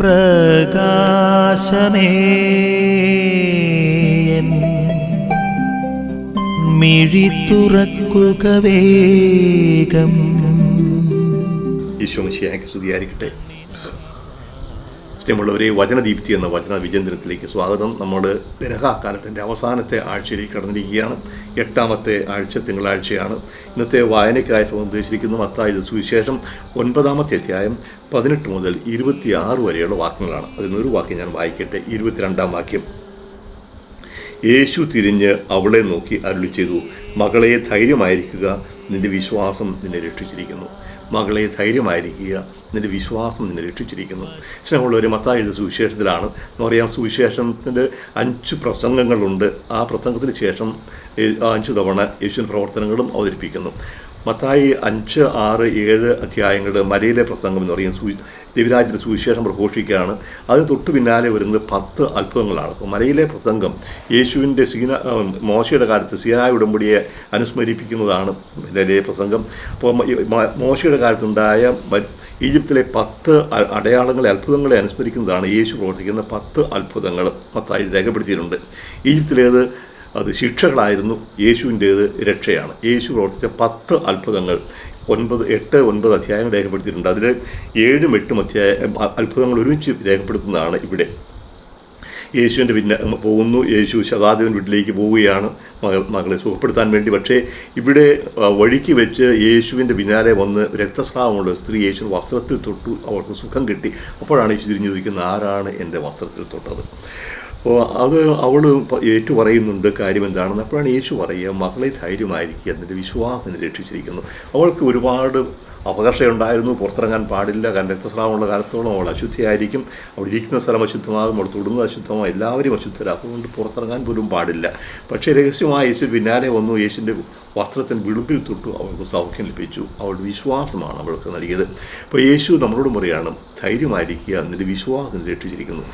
പ്രകാശമേ മിഴി തുറക്കുക വേഗം. ഈശോ മിശിഹായ്ക്ക് സ്തുതിയായിരിക്കട്ടെ. സ്നേഹമുള്ളവരെ, വചനദീപ്തി എന്ന വചന വിചിന്തനത്തിലേക്ക് സ്വാഗതം. നമ്മൾ ദരഹാകാലത്തിൻ്റെ അവസാനത്തെ ആഴ്ചയിലേക്ക് കടന്നിരിക്കുകയാണ്. 8ാമത്തെ ആഴ്ച തിങ്കളാഴ്ചയാണ്. ഇന്നത്തെ വായനയ്ക്കായി ഉദ്ദേശിച്ചിരിക്കുന്ന മത്തായിയുടെ സുവിശേഷം 9ാമത്തെ അധ്യായം 18 മുതൽ 26 വരെയുള്ള വാക്യങ്ങളാണ്. അതിനൊരു വാക്യം ഞാൻ വായിക്കട്ടെ. 22ാം വാക്യം. യേശു തിരിഞ്ഞ് അവളെ നോക്കി അരുളി ചെയ്തു, മകളെ ധൈര്യമായിരിക്കുക, നിന്റെ വിശ്വാസം നിന്നെ രക്ഷിച്ചിരിക്കുന്നു. മകളെ ധൈര്യമായിരിക്കുക, നിന്റെ വിശ്വാസം നിന്നെ രക്ഷിച്ചിരിക്കുന്നു. സ്നേഹമുള്ളവർ, മത്തായിയുടെ സുവിശേഷത്തിലാണ്. എന്ന് പറയാം, സുവിശേഷത്തിൻ്റെ 5 പ്രസംഗങ്ങളുണ്ട്. ആ പ്രസംഗത്തിന് ശേഷം 5 തവണ യേശുവിൻ്റെ പ്രവർത്തനങ്ങളും അവതരിപ്പിക്കുന്നു. മത്തായി 5, 6, 7 അധ്യായങ്ങളുടെ മലയിലെ പ്രസംഗം എന്ന് പറയും ദൈവരാജ്യത്തിൻ്റെ സുവിശേഷം പ്രഘോഷിക്കുകയാണ്. അതിന് തൊട്ടു പിന്നാലെ വരുന്നത് 10 അത്ഭുതങ്ങളാണ്. അപ്പോൾ മലയിലെ പ്രസംഗം യേശുവിൻ്റെ മോശയുടെ കാലത്ത് സീനായി ഉടമ്പടിയെ അനുസ്മരിപ്പിക്കുന്നതാണ് മലയിലെ പ്രസംഗം. അപ്പോൾ മോശയുടെ കാലത്തുണ്ടായ ഈജിപ്തിലെ 10 അടയാളങ്ങളെ, അത്ഭുതങ്ങളെ അനുസ്മരിക്കുന്നതാണ് യേശു പ്രവർത്തിക്കുന്ന 10 അത്ഭുതങ്ങൾ മത്തായി രേഖപ്പെടുത്തിയിട്ടുണ്ട്. ഈജിപ്തിലേത് അത് ശിക്ഷകളായിരുന്നു, യേശുവിൻ്റേത് രക്ഷയാണ്. യേശു പ്രവർത്തിച്ച 10 അത്ഭുതങ്ങൾ 8, 9 അധ്യായങ്ങൾ രേഖപ്പെടുത്തിയിട്ടുണ്ട്. അതിൽ 7ഉം 8ഉം അത്ഭുതങ്ങൾ ഒരുമിച്ച് രേഖപ്പെടുത്തുന്നതാണ് ഇവിടെ. യേശുവിൻ്റെ പിന്നെ പോകുന്നു. യേശു ശതാധിപൻ വീട്ടിലേക്ക് പോവുകയാണ് മകളെ സുഖപ്പെടുത്താൻ വേണ്ടി. പക്ഷേ ഇവിടെ വഴിക്ക് വെച്ച് യേശുവിൻ്റെ പിന്നാലെ വന്ന് രക്തസ്രാവമുള്ള സ്ത്രീ യേശു വസ്ത്രത്തിൽ തൊട്ടു, അവർക്ക് സുഖം കിട്ടി. അപ്പോഴാണ് യേശു തിരിഞ്ഞു ചോദിക്കുന്നത്, ആരാണ് എൻ്റെ വസ്ത്രത്തിൽ തൊട്ടത്? അപ്പോൾ അത് അവൾ ഏറ്റു പറയുന്നുണ്ട് കാര്യം എന്താണെന്ന്. അപ്പോഴാണ് യേശു പറയുക, മകളെ ധൈര്യമായിരിക്കുക, നിൻ്റെ വിശ്വാസം രക്ഷിച്ചിരിക്കുന്നു. അവൾക്ക് ഒരുപാട് അപകർഷയുണ്ടായിരുന്നു, പുറത്തിറങ്ങാൻ പാടില്ല, കാരണം രക്തസ്രാവമുള്ള കാലത്തോളം അവൾ അശുദ്ധിയായിരിക്കും. അവൾ ഇരിക്കുന്ന സ്ഥലം അശുദ്ധമാകും, അവൾ തൊടുന്നത് അശുദ്ധമാകും, എല്ലാവരും അശുദ്ധരാകും. അതുകൊണ്ട് പുറത്തിറങ്ങാൻ പോലും പാടില്ല. പക്ഷേ രഹസ്യമായി യേശു പിന്നാലെ വന്നു, യേശുവിൻ്റെ വസ്ത്രത്തിന് വിളുമ്പിൽ തൊട്ടു, അവൾക്ക് സൗഖ്യം ലഭിച്ചു. അവളുടെ വിശ്വാസമാണ് അവൾക്ക് നൽകിയത്. അപ്പോൾ യേശു നമ്മളോട് പറയാണ്, ധൈര്യമായിരിക്കുക, നിൻ്റെ വിശ്വാസം രക്ഷിച്ചിരിക്കുന്നു.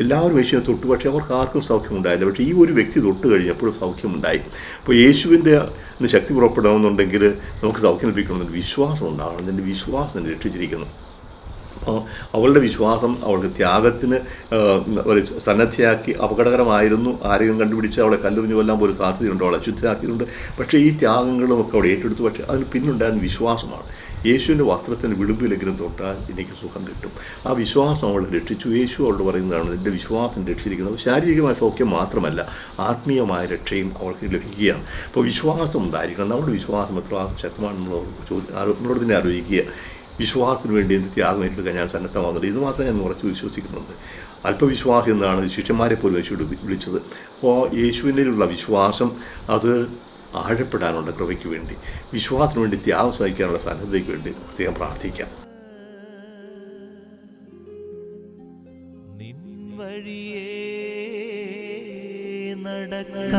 എല്ലാവരും യേശുവിനെ തൊട്ടു, പക്ഷേ അവർക്ക് ആർക്കും സൗഖ്യമുണ്ടായില്ല. പക്ഷേ ഈ ഒരു വ്യക്തി തൊട്ട് കഴിഞ്ഞപ്പോൾ സൗഖ്യമുണ്ടായി. അപ്പോൾ യേശുവിൻ്റെ ശക്തി പുറപ്പെടണമെന്നുണ്ടെങ്കിൽ നമുക്ക് സൗഖ്യം ലഭിക്കണമെന്ന് വിശ്വാസം ഉണ്ടാകണം. നിൻ്റെ വിശ്വാസം രക്ഷിച്ചിരിക്കുന്നു. അവളുടെ വിശ്വാസം അവൾക്ക് ത്യാഗത്തിന് സന്നദ്ധയാക്കി. അപകടകരമായിരുന്നു, ആരെങ്കിലും കണ്ടുപിടിച്ച് അവളെ കല്ലെറിഞ്ഞു കൊല്ലാൻ പോലും സാധ്യതയുണ്ട്, അവളെ അശുദ്ധരാക്കിയിട്ടുണ്ട്. പക്ഷേ ഈ ത്യാഗങ്ങളും ഒക്കെ അവൾ ഏറ്റെടുത്തു. പക്ഷേ അതിന് പിന്നുണ്ടായിരുന്ന വിശ്വാസമാണ്. യേശുവിൻ്റെ വസ്ത്രത്തിന് വിളുമ്പിലെങ്കിലും തൊട്ടാൽ എനിക്ക് സുഖം കിട്ടും. ആ വിശ്വാസം അവളെ രക്ഷിച്ചു. യേശു അവളോട് പറയുന്നതാണ്, നിൻ്റെ വിശ്വാസം രക്ഷിച്ചിരിക്കുന്നത്. ശാരീരികമായ സൗഖ്യം മാത്രമല്ല, ആത്മീയമായ രക്ഷയും അവൾക്ക് ലഭിക്കുകയാണ്. അപ്പോൾ വിശ്വാസം ഉണ്ടായിരിക്കണം. നമ്മുടെ വിശ്വാസം എത്ര ശക്തമാണെന്ന് നമ്മളോട് തന്നെ ആലോചിക്കുക. വിശ്വാസത്തിന് വേണ്ടി എന്ത് ത്യാഗം ഏറ്റെടുക്കാൻ ഞാൻ സന്നദ്ധമാകുന്നുണ്ട്. ഇത് മാത്രമേ ഞാൻ ഉറച്ച് വിശ്വസിക്കുന്നുണ്ട്. അല്പവിശ്വാസം എന്നാണ് ശിഷ്യന്മാരെ പോലും യേശുവോട് വിളിച്ചത്. അപ്പോൾ യേശുവിനുള്ള വിശ്വാസം അത് ആഴപ്പെടാനുള്ള കൃപയ്ക്ക് വേണ്ടി, വിശ്വാസത്തിന് വേണ്ടി ത്യാഗം സഹിക്കാനുള്ള സന്നദ്ധതയ്ക്ക് വേണ്ടി പ്രത്യേകം പ്രാർത്ഥിക്കാം. നിൻ വഴിയേ നടക്ക